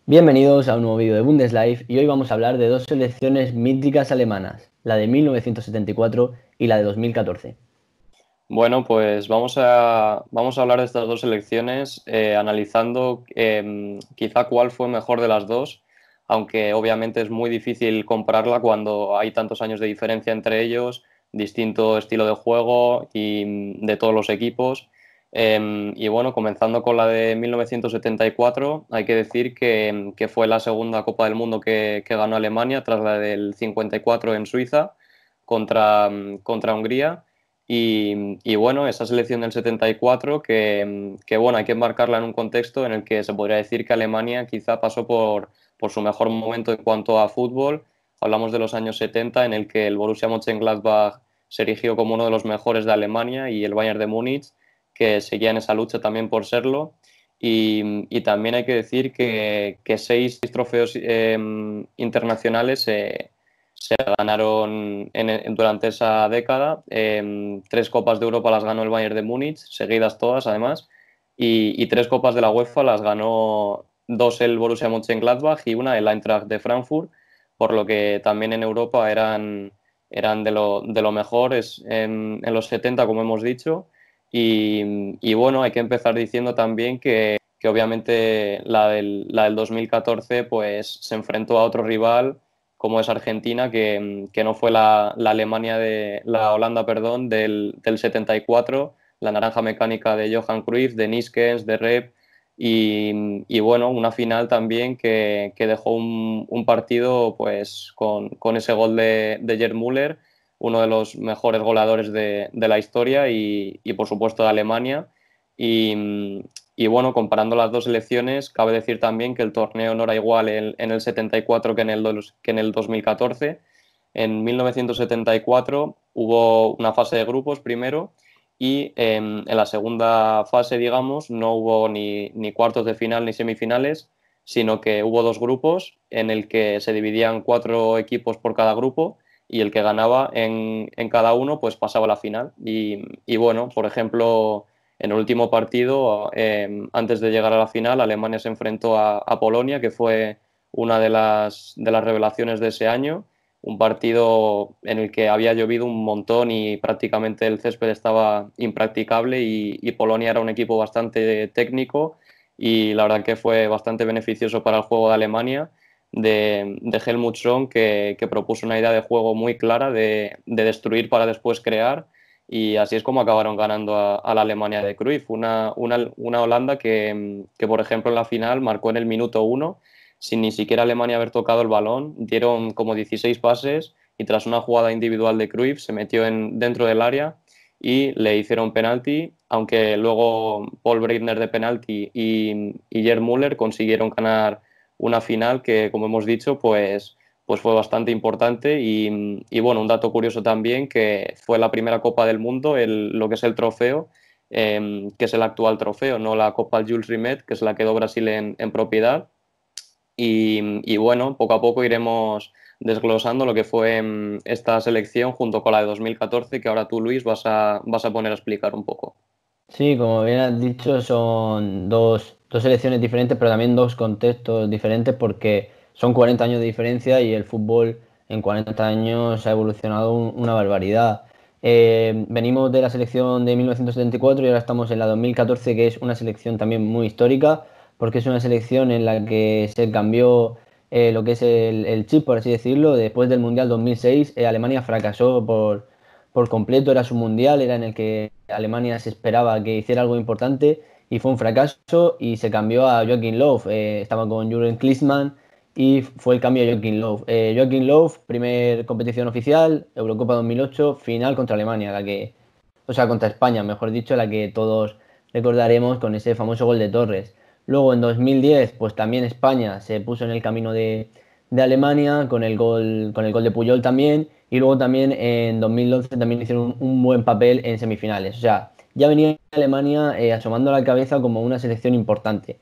Bienvenidos a un nuevo vídeo de Bundeslife y hoy vamos a hablar de dos selecciones míticas alemanas, la de 1974 y la de 2014. Bueno, pues vamos a hablar de estas dos selecciones, analizando quizá cuál fue mejor de las dos, aunque obviamente es muy difícil compararla cuando hay tantos años de diferencia entre ellos, distinto estilo de juego y de todos los equipos. Y bueno, comenzando con la de 1974, hay que decir que fue la segunda Copa del Mundo que ganó Alemania tras la del 54 en Suiza contra Hungría. Y bueno, esa selección del 74 que bueno, hay que marcarla en un contexto en el que se podría decir que Alemania quizá pasó por su mejor momento en cuanto a fútbol. Hablamos de los años 70 en el que el Borussia Mönchengladbach se erigió como uno de los mejores de Alemania y el Bayern de Múnich, que seguía en esa lucha también por serlo. Y también hay que decir que seis trofeos internacionales se ganaron durante esa década. Tres Copas de Europa las ganó el Bayern de Múnich, seguidas todas además, y tres Copas de la UEFA las ganó dos el Borussia Mönchengladbach y una el Eintracht de Frankfurt, por lo que también en Europa eran de lo mejor en los 70, como hemos dicho. Y bueno, hay que empezar diciendo también que obviamente la del 2014 pues se enfrentó a otro rival como es Argentina, que no fue la Alemania la Holanda, perdón, del 74, la naranja mecánica de Johan Cruyff, de Niskens, de Rep, y bueno, una final también que dejó un partido pues con ese gol de Gerd Müller, uno de los mejores goleadores de la historia y por supuesto de Alemania. Y, y bueno, comparando las dos selecciones, cabe decir también que el torneo no era igual en el 74 que en el 2014. En 1974 hubo una fase de grupos primero y en la segunda fase, digamos, no hubo ni cuartos de final ni semifinales, sino que hubo dos grupos en el que se dividían cuatro equipos por cada grupo y el que ganaba en cada uno pues pasaba a la final. Y bueno, por ejemplo, en el último partido, antes de llegar a la final, Alemania se enfrentó a Polonia, que fue una de las revelaciones de ese año. Un partido en el que había llovido un montón y prácticamente el césped estaba impracticable y Polonia era un equipo bastante técnico y la verdad que fue bastante beneficioso para el juego de Alemania, de Helmut Schön, que propuso una idea de juego muy clara de destruir para después crear, y así es como acabaron ganando a la Alemania de Cruyff, una Holanda que, por ejemplo, en la final marcó en el minuto 1, sin ni siquiera Alemania haber tocado el balón. Dieron como 16 pases y tras una jugada individual de Cruyff se metió dentro del área y le hicieron penalti, aunque luego Paul Breitner de penalti y Gerd Müller consiguieron ganar una final que, como hemos dicho, pues fue bastante importante. Y bueno, un dato curioso también, que fue la primera Copa del Mundo, lo que es el trofeo, que es el actual trofeo, no la Copa Jules Rimet, que es la que quedó Brasil en propiedad. Y bueno, poco a poco iremos desglosando lo que fue esta selección junto con la de 2014, que ahora tú, Luis, vas a poner a explicar un poco. Sí, como bien has dicho, son dos selecciones diferentes, pero también dos contextos diferentes porque son 40 años de diferencia y el fútbol en 40 años ha evolucionado una barbaridad. Venimos de la selección de 1974 y ahora estamos en la 2014, que es una selección también muy histórica, porque es una selección en la que se cambió lo que es el chip, por así decirlo. Después del Mundial 2006, Alemania fracasó por completo, era su mundial, era en el que Alemania se esperaba que hiciera algo importante y fue un fracaso y se cambió a Joachim Löw. Estaba con Jürgen Klinsmann y fue el cambio a Joachim Löw. Joachim Löw, primer competición oficial, Eurocopa 2008, final contra Alemania, o sea, contra España, mejor dicho, la que todos recordaremos con ese famoso gol de Torres. Luego en 2010, pues también España se puso en el camino de Alemania con el gol de Puyol también. Y luego también en 2011 también hicieron un buen papel en semifinales. O sea, ya venía Alemania asomando la cabeza como una selección importante.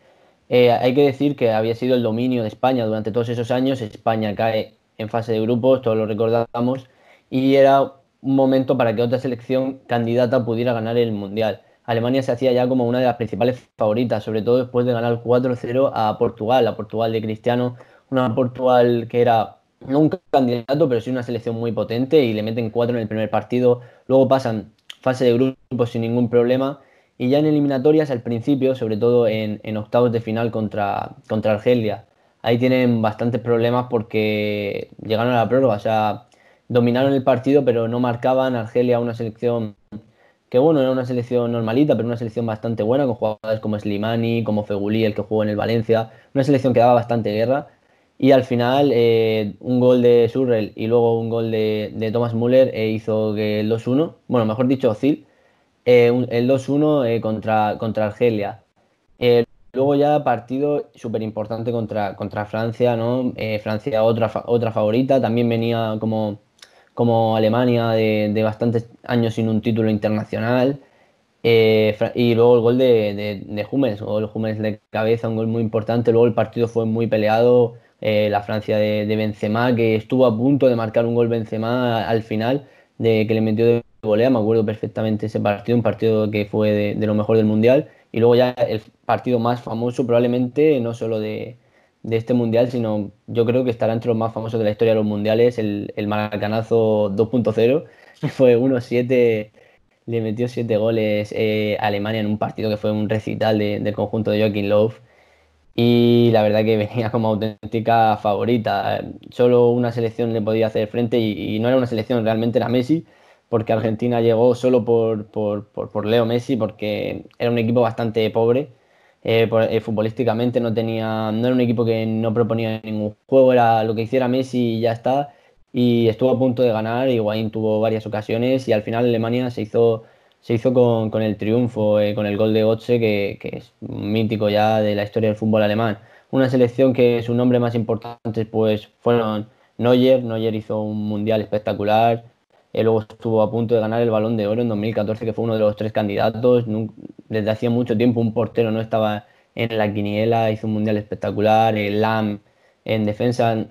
Hay que decir que había sido el dominio de España durante todos esos años. España cae en fase de grupos, todos lo recordamos, y era un momento para que otra selección candidata pudiera ganar el Mundial. Alemania se hacía ya como una de las principales favoritas, sobre todo después de ganar 4-0 a Portugal de Cristiano, una Portugal que era no un candidato, pero sí una selección muy potente y le meten 4 en el primer partido, luego pasan fase de grupos sin ningún problema y ya en eliminatorias al principio, sobre todo en octavos de final contra Argelia, ahí tienen bastantes problemas porque llegaron a la prórroga, o sea, dominaron el partido pero no marcaban. Argelia, una selección que bueno, era una selección normalita, pero una selección bastante buena, con jugadores como Slimani, como Feguli, el que jugó en el Valencia, una selección que daba bastante guerra. Y al final, un gol de Surrell y luego un gol de Thomas Müller hizo que el 2-1, bueno, mejor dicho, Özil, el 2-1 contra Argelia. Eh, Luego ya partido súper importante contra Francia, ¿no? Francia otra favorita, también venía como Alemania de bastantes años sin un título internacional. Y luego el gol de Hummels, o el Hummels de cabeza, un gol muy importante. Luego el partido fue muy peleado. La Francia de Benzema, que estuvo a punto de marcar un gol Benzema al final, de que le metió de volea. Me acuerdo perfectamente ese partido, un partido que fue de lo mejor del Mundial. Y luego ya el partido más famoso, probablemente, no solo de este Mundial, sino yo creo que estará entre los más famosos de la historia de los Mundiales, el Maracanazo 2.0, que fue 1-7. Le metió 7 goles a Alemania en un partido que fue un recital del conjunto de Joachim Löw. Y la verdad que venía como auténtica favorita. Solo una selección le podía hacer frente y no era una selección, realmente era Messi, porque Argentina llegó solo por Leo Messi, porque era un equipo bastante pobre. Futbolísticamente no era un equipo que no proponía ningún juego, era lo que hiciera Messi y ya está. Y estuvo a punto de ganar, Higuaín tuvo varias ocasiones y al final Alemania se hizo con el triunfo, con el gol de Götze, que es mítico ya de la historia del fútbol alemán. Una selección que sus nombres más importantes pues fueron Neuer. Neuer hizo un mundial espectacular. Luego estuvo a punto de ganar el Balón de Oro en 2014, que fue uno de los tres candidatos. Desde hacía mucho tiempo un portero no estaba en la quiniela, hizo un mundial espectacular. Lahm en defensa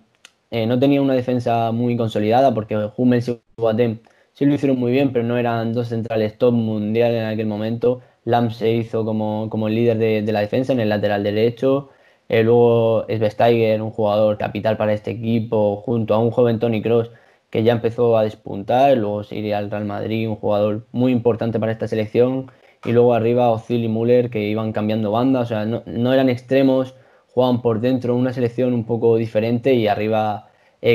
no tenía una defensa muy consolidada porque Hummels y Boateng sí lo hicieron muy bien, pero no eran dos centrales top mundial en aquel momento. Lam se hizo como el líder de la defensa en el lateral derecho. Luego Schweinsteiger, un jugador capital para este equipo, junto a un joven Toni Kroos que ya empezó a despuntar. Luego se iría al Real Madrid, un jugador muy importante para esta selección. Y luego arriba Özil y Müller, que iban cambiando bandas, o sea, no eran extremos, jugaban por dentro, una selección un poco diferente. Y arriba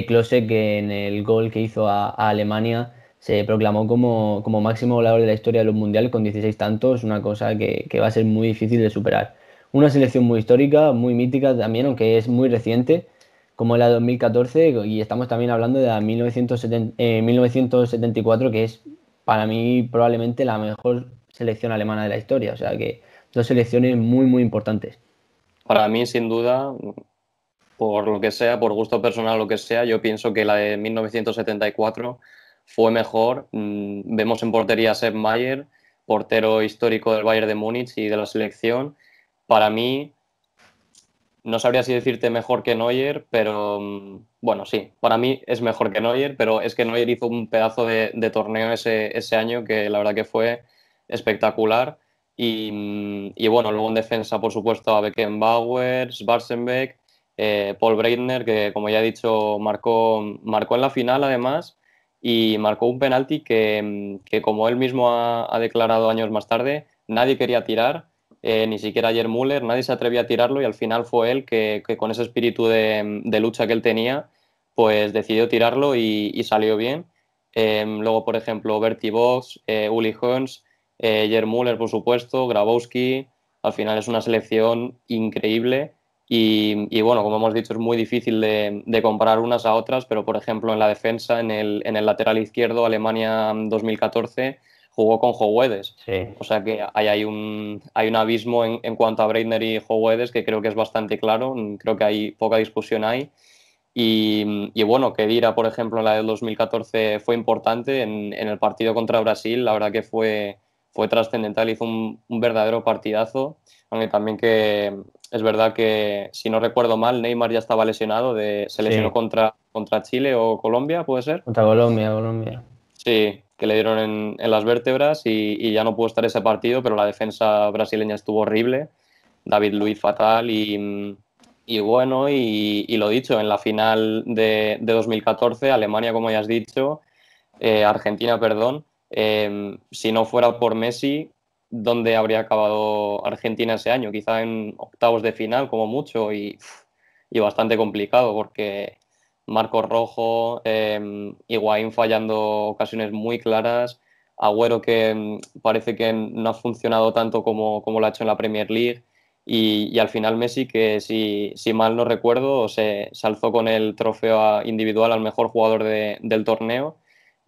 Klose, que en el gol que hizo a Alemania se proclamó como máximo goleador de la historia de los mundiales con 16 tantos, una cosa que va a ser muy difícil de superar. Una selección muy histórica, muy mítica también, aunque es muy reciente, como la de 2014, y estamos también hablando de la 1974, que es para mí probablemente la mejor selección alemana de la historia, o sea que dos selecciones muy, muy importantes. Para mí, sin duda, por lo que sea, por gusto personal, lo que sea, yo pienso que la de 1974 fue mejor. Vemos en portería a Sepp Maier, portero histórico del Bayern de Múnich y de la selección. Para mí, no sabría si decirte mejor que Neuer, pero bueno, sí, para mí es mejor que Neuer, pero es que Neuer hizo un pedazo de torneo ese año que la verdad que fue espectacular. Y bueno, luego en defensa, por supuesto, a Beckenbauer, Schwarzenbeck, Paul Breitner, que como ya he dicho, marcó en la final además y marcó un penalti que como él mismo ha declarado años más tarde, nadie quería tirar, ni siquiera ayer Müller, nadie se atrevía a tirarlo y al final fue él que con ese espíritu de lucha que él tenía, pues decidió tirarlo y salió bien. Luego, por ejemplo, Bertie Box, Uli Hoeneß, Gerd Müller, por supuesto, Grabowski, al final es una selección increíble y bueno, como hemos dicho, es muy difícil de comparar unas a otras, pero por ejemplo en la defensa, en el lateral izquierdo, Alemania 2014 jugó con Joe. Sí. O sea que hay un abismo en cuanto a Breitner y Joe que creo que es bastante claro, creo que hay poca discusión ahí. Y bueno, Khedira, por ejemplo, en la del 2014 fue importante en el partido contra Brasil, la verdad que fue trascendental, hizo un verdadero partidazo, aunque también que es verdad que, si no recuerdo mal, Neymar ya estaba lesionado, se lesionó Sí, contra Chile o Colombia, ¿puede ser? contra Colombia. Sí, que le dieron en las vértebras y ya no pudo estar ese partido, pero la defensa brasileña estuvo horrible, David Luiz fatal y bueno, y lo dicho, en la final de 2014, Alemania, como ya has dicho, Argentina, perdón, si no fuera por Messi, ¿dónde habría acabado Argentina ese año? Quizá en octavos de final, como mucho, y bastante complicado, porque Marcos Rojo, Higuaín fallando ocasiones muy claras, Agüero que parece que no ha funcionado tanto como lo ha hecho en la Premier League, y al final Messi, que si mal no recuerdo, se alzó con el trofeo individual al mejor jugador del torneo.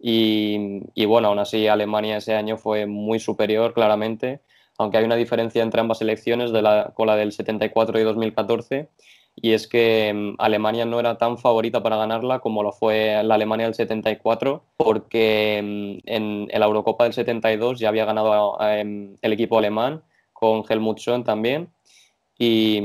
Y bueno, aún así Alemania ese año fue muy superior, claramente, aunque hay una diferencia entre ambas selecciones con la del 74 y 2014, y es que Alemania no era tan favorita para ganarla como lo fue la Alemania del 74, porque en la Eurocopa del 72 ya había ganado el equipo alemán con Helmut Schön también, y,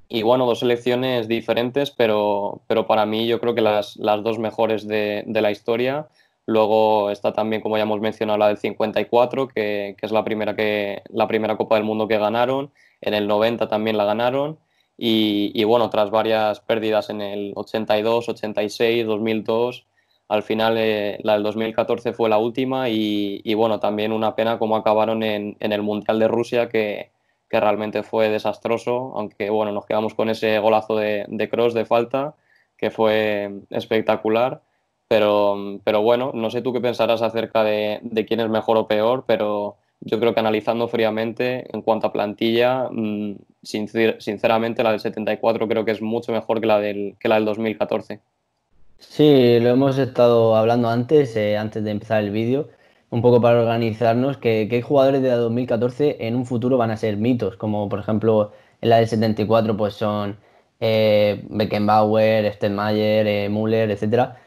y bueno, dos selecciones diferentes, pero para mí yo creo que las dos mejores de la historia. Luego está también, como ya hemos mencionado, la del 54, que es la primera Copa del Mundo que ganaron. En el 90 también la ganaron. Y bueno, tras varias pérdidas en el 82, 86, 2002, al final la del 2014 fue la última. Y bueno, también una pena cómo acabaron en el Mundial de Rusia, que realmente fue desastroso, aunque bueno, nos quedamos con ese golazo de Kroos de falta, que fue espectacular, pero bueno, no sé tú qué pensarás acerca de quién es mejor o peor, pero yo creo que analizando fríamente en cuanto a plantilla, sinceramente la del 74 creo que es mucho mejor que la del 2014. Sí, lo hemos estado hablando antes, antes de empezar el vídeo, un poco para organizarnos, que hay jugadores de la 2014 en un futuro van a ser mitos, como por ejemplo en la del 74 pues son Beckenbauer, Steinmeier, Müller, etcétera.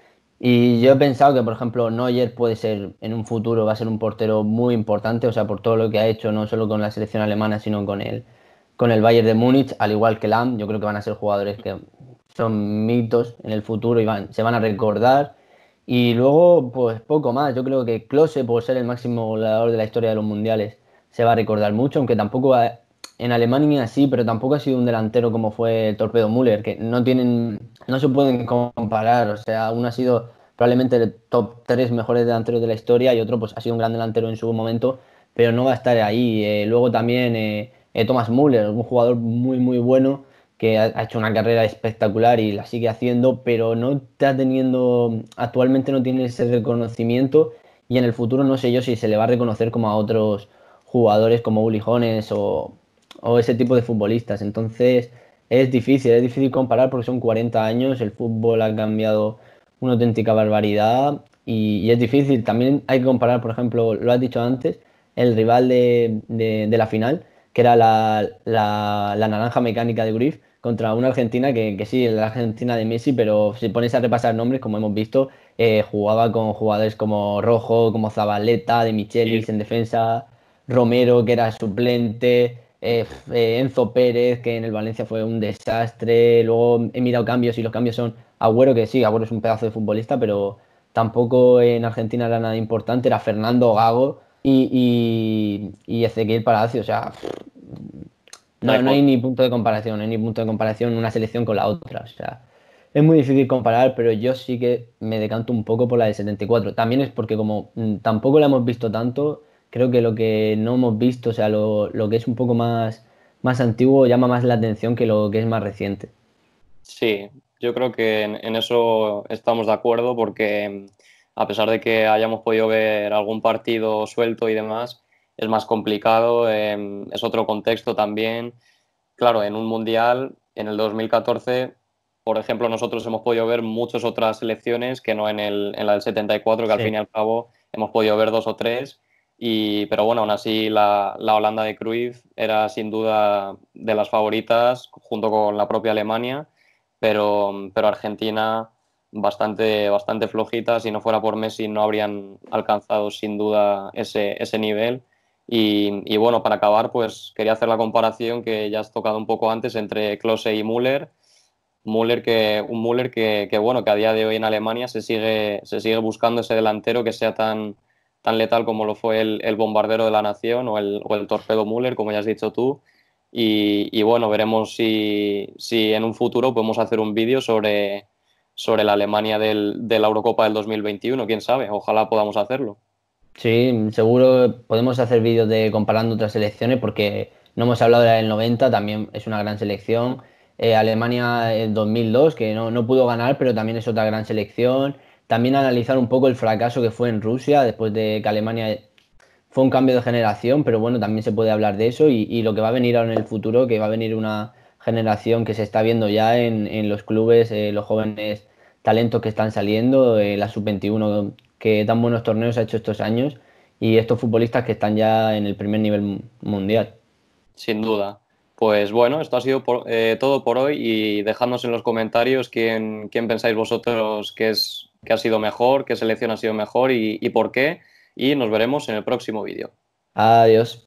Y yo he pensado que por ejemplo Neuer puede ser en un futuro, va a ser un portero muy importante, o sea, por todo lo que ha hecho, no solo con la selección alemana, sino con el Bayern de Múnich, al igual que Lahm, yo creo que van a ser jugadores que son mitos en el futuro y se van a recordar. Y luego, pues poco más. Yo creo que Klose, por ser el máximo goleador de la historia de los mundiales, se va a recordar mucho, aunque tampoco en Alemania sí, pero tampoco ha sido un delantero como fue el Torpedo Müller, que no se pueden comparar. O sea, uno ha sido probablemente el top 3 mejores delanteros de la historia y otro pues ha sido un gran delantero en su momento, pero no va a estar ahí. Luego también Thomas Müller, un jugador muy bueno que ha hecho una carrera espectacular y la sigue haciendo, pero no está teniendo, actualmente no tiene ese reconocimiento y en el futuro no sé yo si se le va a reconocer como a otros jugadores como Uli Hoeneß o ese tipo de futbolistas. Entonces es difícil comparar porque son 40 años, el fútbol ha cambiado una auténtica barbaridad y es difícil. También hay que comparar, por ejemplo, lo has dicho antes, el rival de la final, que era la naranja mecánica de Cruyff, contra una Argentina que sí, la Argentina de Messi, pero si pones a repasar nombres, como hemos visto, jugaba con jugadores como Rojo, como Zabaleta, De Y Michelis en defensa, Romero, que era suplente, Enzo Pérez, que en el Valencia fue un desastre. Luego he mirado cambios y los cambios son Agüero, que sí, Agüero es un pedazo de futbolista, pero tampoco en Argentina era nada importante, era Fernando Gago y Ezequiel Palacio, o sea, no hay no hay con- ni punto de comparación, no hay ni punto de comparación una selección con la otra. O sea, es muy difícil comparar, pero yo sí que me decanto un poco por la del 74. También es porque como tampoco la hemos visto tanto, creo que lo que no hemos visto, o sea, lo que es un poco más antiguo llama más la atención que lo que es más reciente. Sí, yo creo que en eso estamos de acuerdo porque a pesar de que hayamos podido ver algún partido suelto y demás, es más complicado, es otro contexto también. Claro, en un mundial, en el 2014, por ejemplo, nosotros hemos podido ver muchas otras selecciones que no en la del 74, que al fin y Sí. al cabo hemos podido ver dos o tres. Pero bueno, aún así la Holanda de Cruyff era sin duda de las favoritas junto con la propia Alemania, pero Argentina bastante flojita. Si no fuera por Messi no habrían alcanzado sin duda ese nivel. Y bueno, para acabar, pues quería hacer la comparación que ya has tocado un poco antes entre Klose y Müller. Un Müller que bueno, que a día de hoy en Alemania se sigue buscando ese delantero que sea tan letal como lo fue el bombardero de la nación o el torpedo Müller, como ya has dicho tú. Y bueno, veremos si en un futuro podemos hacer un vídeo sobre la Alemania de la Eurocopa del 2021, quién sabe, ojalá podamos hacerlo. Sí, seguro podemos hacer vídeos de comparando otras selecciones porque no hemos hablado de la del 90, también es una gran selección. Alemania en 2002, que no pudo ganar, pero también es otra gran selección. También analizar un poco el fracaso que fue en Rusia, después de que Alemania fue un cambio de generación, pero bueno, también se puede hablar de eso y lo que va a venir ahora en el futuro, que va a venir una generación que se está viendo ya en los clubes, los jóvenes talentos que están saliendo, la sub-21 que tan buenos torneos ha hecho estos años y estos futbolistas que están ya en el primer nivel mundial. Sin duda. Pues bueno, esto ha sido todo por hoy y dejadnos en los comentarios quién pensáis vosotros que ha sido mejor, qué selección ha sido mejor y por qué. Y nos veremos en el próximo vídeo. Adiós.